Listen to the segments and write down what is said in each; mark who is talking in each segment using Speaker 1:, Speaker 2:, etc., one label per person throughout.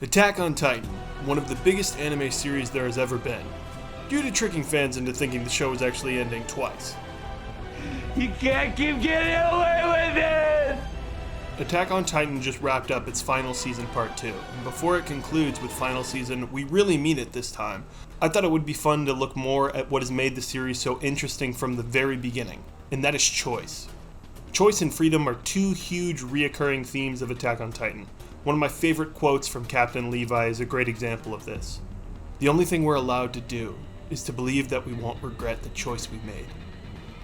Speaker 1: Attack on Titan, one of the biggest anime series there has ever been, due to tricking fans into thinking the show was actually ending twice.
Speaker 2: You can't keep getting away with it!
Speaker 1: Attack on Titan just wrapped up its final season part 2, and before it concludes with final season, we really mean it this time. I thought it would be fun to look more at what has made the series so interesting from the very beginning, and that is choice. Choice and freedom are two huge reoccurring themes of Attack on Titan. One of my favorite quotes from Captain Levi is a great example of this. The only thing we're allowed to do is to believe that we won't regret the choice we made.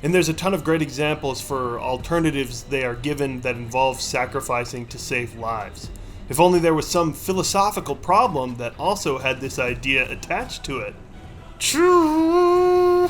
Speaker 1: And there's a ton of great examples for alternatives they are given that involve sacrificing to save lives. If only there was some philosophical problem that also had this idea attached to it. True.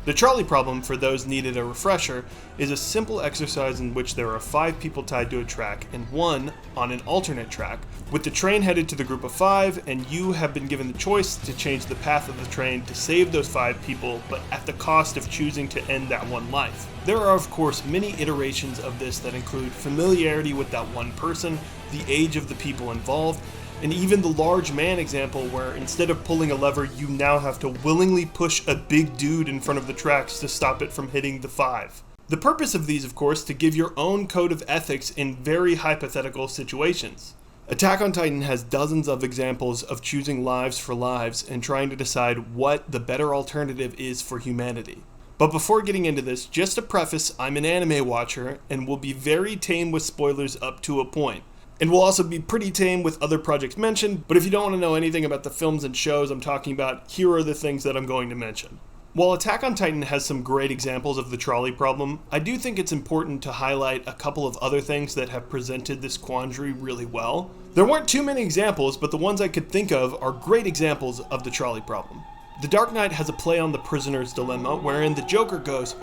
Speaker 1: The trolley problem, for those needed a refresher, is a simple exercise in which there are 5 people tied to a track and 1 on an alternate track, with the train headed to the group of 5, and you have been given the choice to change the path of the train to save those 5 people, but at the cost of choosing to end that one life. There are of course many iterations of this that include familiarity with that one person, the age of the people involved, and even the large man example where instead of pulling a lever, you now have to willingly push a big dude in front of the tracks to stop it from hitting the 5. The purpose of these, of course, to give your own code of ethics in very hypothetical situations. Attack on Titan has dozens of examples of choosing lives for lives and trying to decide what the better alternative is for humanity. But before getting into this, just a preface, I'm an anime watcher and will be very tame with spoilers up to a point. And we'll also be pretty tame with other projects mentioned, but if you don't want to know anything about the films and shows I'm talking about, here are the things that I'm going to mention. While Attack on Titan has some great examples of the trolley problem, I do think it's important to highlight a couple of other things that have presented this quandary really well. There weren't too many examples, but the ones I could think of are great examples of the trolley problem. The Dark Knight has a play on the prisoner's dilemma, wherein the Joker goes,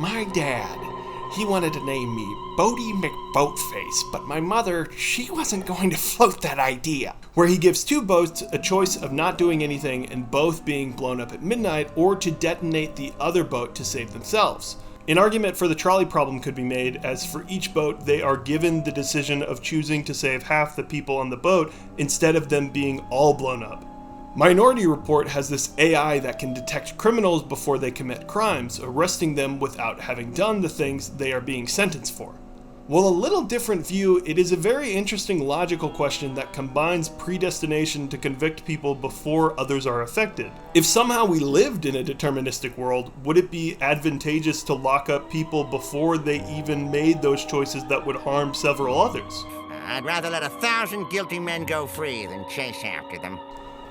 Speaker 1: "My dad, he wanted to name me Bodie McBoatface, but my mother, she wasn't going to float that idea." Where he gives 2 boats a choice of not doing anything and both being blown up at midnight, or to detonate the other boat to save themselves. An argument for the trolley problem could be made, as for each boat they are given the decision of choosing to save half the people on the boat instead of them being all blown up. Minority Report has this AI that can detect criminals before they commit crimes, arresting them without having done the things they are being sentenced for. While a little different view, it is a very interesting logical question that combines predestination to convict people before others are affected. If somehow we lived in a deterministic world, would it be advantageous to lock up people before they even made those choices that would harm several others?
Speaker 3: I'd rather let 1,000 guilty men go free than chase after them.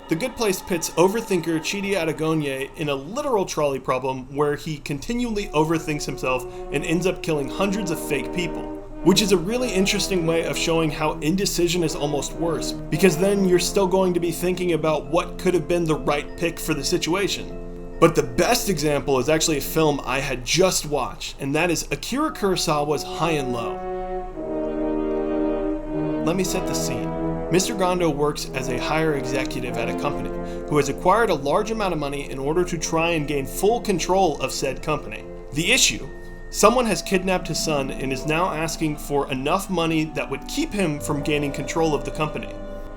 Speaker 1: The Good Place pits overthinker Chidi Adagonye in a literal trolley problem where he continually overthinks himself and ends up killing hundreds of fake people. Which is a really interesting way of showing how indecision is almost worse, because then you're still going to be thinking about what could have been the right pick for the situation. But the best example is actually a film I had just watched, and that is Akira Kurosawa's High and Low. Let me set the scene. Mr. Gondo works as a higher executive at a company who has acquired a large amount of money in order to try and gain full control of said company. The issue: someone has kidnapped his son and is now asking for enough money that would keep him from gaining control of the company.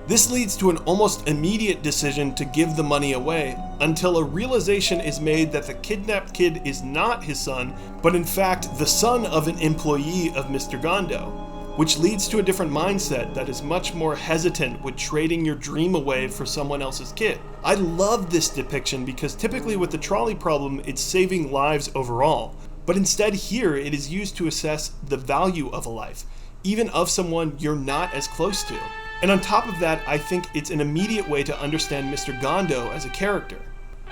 Speaker 1: This leads to an almost immediate decision to give the money away, until a realization is made that the kidnapped kid is not his son, but in fact the son of an employee of Mr. Gondo. Which leads to a different mindset that is much more hesitant with trading your dream away for someone else's kid. I love this depiction because typically with the trolley problem, it's saving lives overall. But instead here, it is used to assess the value of a life, even of someone you're not as close to. And on top of that, I think it's an immediate way to understand Mr. Gondo as a character.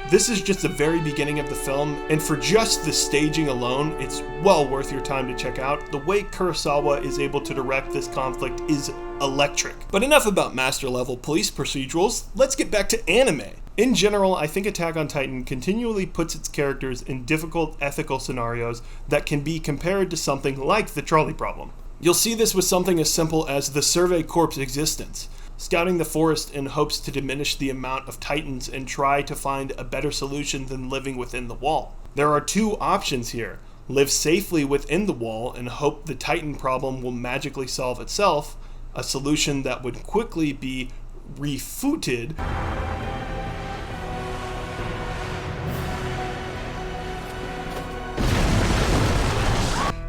Speaker 1: This is just the very beginning of the film, and for just the staging alone, it's well worth your time to check out. The way Kurosawa is able to direct this conflict is electric. But enough about master level police procedurals, let's get back to anime. In general, I think Attack on Titan continually puts its characters in difficult ethical scenarios that can be compared to something like the trolley problem. You'll see this with something as simple as the Survey Corps' existence. Scouting the forest in hopes to diminish the amount of Titans and try to find a better solution than living within the wall. There are 2 options here: live safely within the wall and hope the Titan problem will magically solve itself, a solution that would quickly be refuted.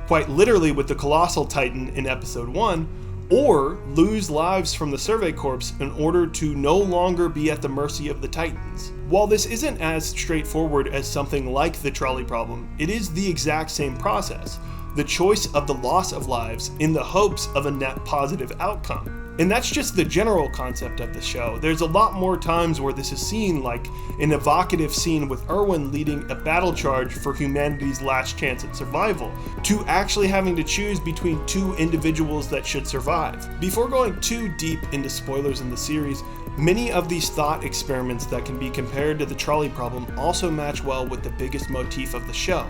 Speaker 1: Quite literally with the Colossal Titan in episode 1, or lose lives from the Survey Corps in order to no longer be at the mercy of the Titans. While this isn't as straightforward as something like the trolley problem, it is the exact same process. The choice of the loss of lives in the hopes of a net positive outcome. And that's just the general concept of the show. There's a lot more times where this is seen, like an evocative scene with Erwin leading a battle charge for humanity's last chance at survival, to actually having to choose between two individuals that should survive. Before going too deep into spoilers in the series, many of these thought experiments that can be compared to the trolley problem also match well with the biggest motif of the show,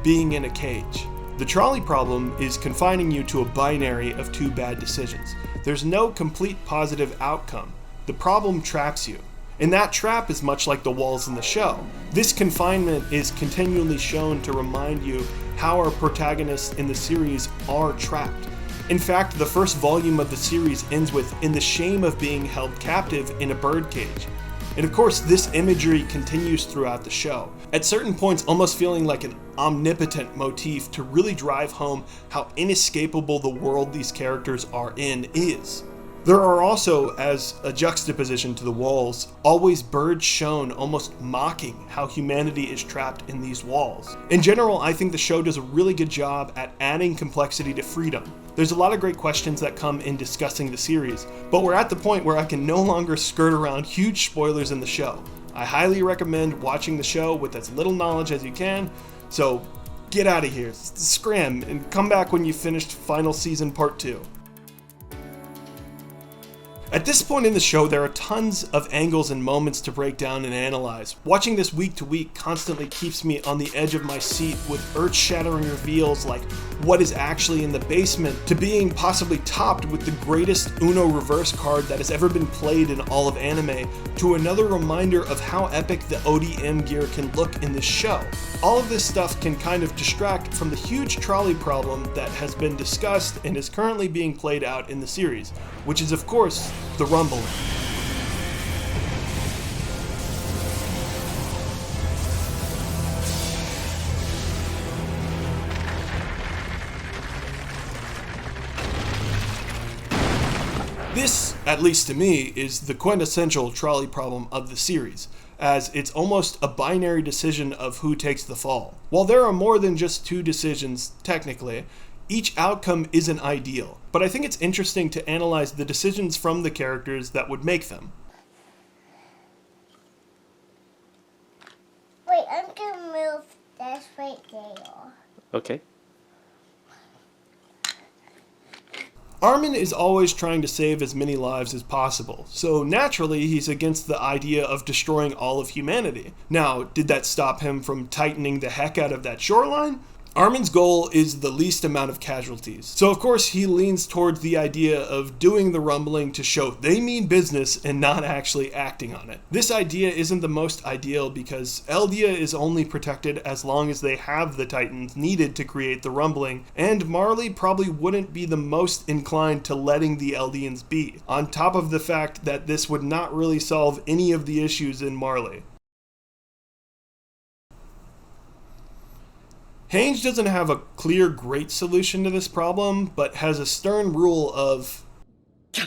Speaker 1: being in a cage. The trolley problem is confining you to a binary of two bad decisions. There's no complete positive outcome. The problem traps you. And that trap is much like the walls in the show. This confinement is continually shown to remind you how our protagonists in the series are trapped. In fact, the first volume of the series ends with, "in the shame of being held captive in a birdcage." And of course, this imagery continues throughout the show, at certain points almost feeling like an omnipotent motif to really drive home how inescapable the world these characters are in is. There are also, as a juxtaposition to the walls, always birds shown almost mocking how humanity is trapped in these walls. In general, I think the show does a really good job at adding complexity to freedom. There's a lot of great questions that come in discussing the series, but we're at the point where I can no longer skirt around huge spoilers in the show. I highly recommend watching the show with as little knowledge as you can, so get out of here, scram, and come back when you've finished final season part 2. At this point in the show, there are tons of angles and moments to break down and analyze. Watching this week to week constantly keeps me on the edge of my seat with earth-shattering reveals like what is actually in the basement, to being possibly topped with the greatest Uno reverse card that has ever been played in all of anime, to another reminder of how epic the ODM gear can look in this show. All of this stuff can kind of distract from the huge trolley problem that has been discussed and is currently being played out in the series, which is of course the rumbling. This, at least to me, is the quintessential trolley problem of the series, as it's almost a binary decision of who takes the fall. While there are more than just two decisions, technically, each outcome isn't ideal, but I think it's interesting to analyze the decisions from the characters that would make them.
Speaker 4: Wait, I'm gonna move this right there.
Speaker 5: Okay.
Speaker 1: Armin is always trying to save as many lives as possible, so naturally he's against the idea of destroying all of humanity. Now, did that stop him from tightening the heck out of that shoreline? Armin's goal is the least amount of casualties, so of course he leans towards the idea of doing the rumbling to show they mean business and not actually acting on it. This idea isn't the most ideal because Eldia is only protected as long as they have the Titans needed to create the rumbling, and Marley probably wouldn't be the most inclined to letting the Eldians be, on top of the fact that this would not really solve any of the issues in Marley. Hange doesn't have a clear great solution to this problem, but has a stern rule of I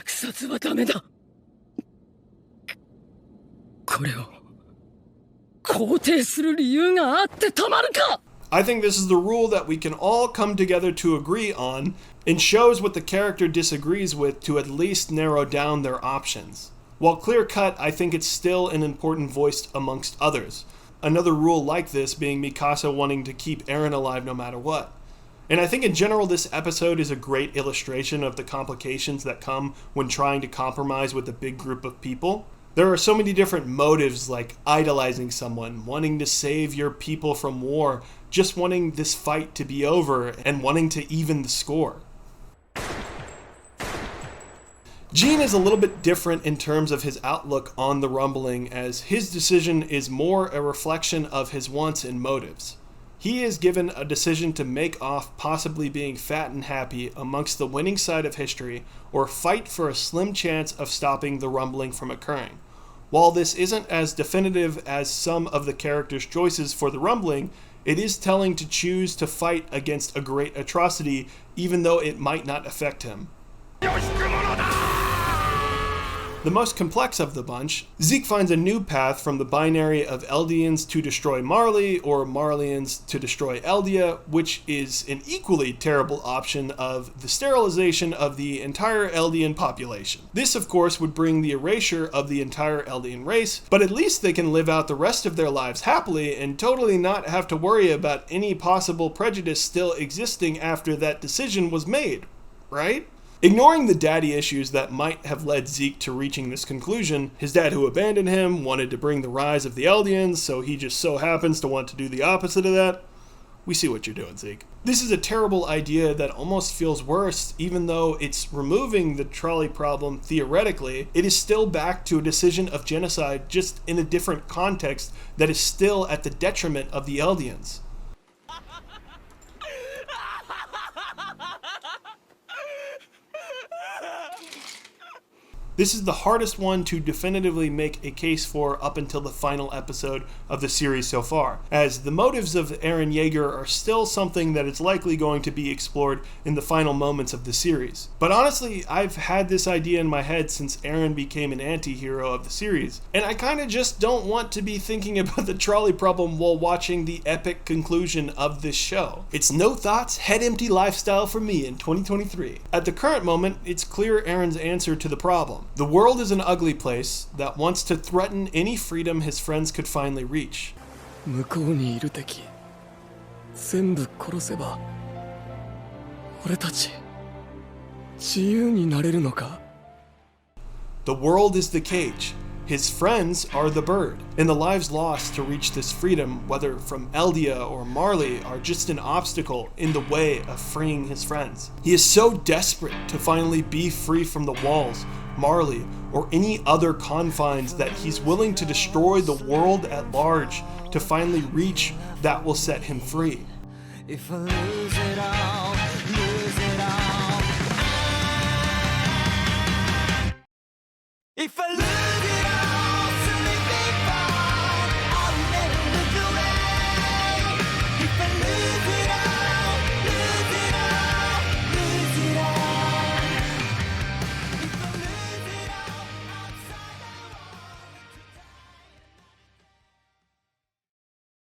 Speaker 1: think this is the rule that we can all come together to agree on, and shows what the character disagrees with to at least narrow down their options. While clear-cut, I think it's still an important voice amongst others. Another rule like this being Mikasa wanting to keep Eren alive no matter what. And I think in general this episode is a great illustration of the complications that come when trying to compromise with a big group of people. There are so many different motives, like idolizing someone, wanting to save your people from war, just wanting this fight to be over, and wanting to even the score. Jean is a little bit different in terms of his outlook on the rumbling, as his decision is more a reflection of his wants and motives. He is given a decision to make off possibly being fat and happy amongst the winning side of history, or fight for a slim chance of stopping the rumbling from occurring. While this isn't as definitive as some of the characters' choices for the rumbling, it is telling to choose to fight against a great atrocity even though it might not affect him. The most complex of the bunch, Zeke finds a new path from the binary of Eldians to destroy Marley, or Marlians to destroy Eldia, which is an equally terrible option of the sterilization of the entire Eldian population. This, of course, would bring the erasure of the entire Eldian race, but at least they can live out the rest of their lives happily and totally not have to worry about any possible prejudice still existing after that decision was made, right? Ignoring the daddy issues that might have led Zeke to reaching this conclusion, his dad who abandoned him wanted to bring the rise of the Eldians, so he just so happens to want to do the opposite of that. We see what you're doing, Zeke. This is a terrible idea that almost feels worse, even though it's removing the trolley problem theoretically. It is still back to a decision of genocide, just in a different context that is still at the detriment of the Eldians. This is the hardest one to definitively make a case for up until the final episode of the series so far, as the motives of Eren Yaeger are still something that is likely going to be explored in the final moments of the series. But honestly, I've had this idea in my head since Eren became an anti-hero of the series, and I kinda just don't want to be thinking about the trolley problem while watching the epic conclusion of this show. It's no thoughts, head empty lifestyle for me in 2023. At the current moment, it's clear Eren's answer to the problem. The world is an ugly place that wants to threaten any freedom his friends could finally reach.
Speaker 5: 向こうにいる敵全部殺せば俺たち自由になれるのか?
Speaker 1: The world is the cage. His friends are the bird, and the lives lost to reach this freedom, whether from Eldia or Marley, are just an obstacle in the way of freeing his friends. He is so desperate to finally be free from the walls, Marley, or any other confines that he's willing to destroy the world at large to finally reach that will set him free.
Speaker 5: If I lose it all, lose it all. If I lose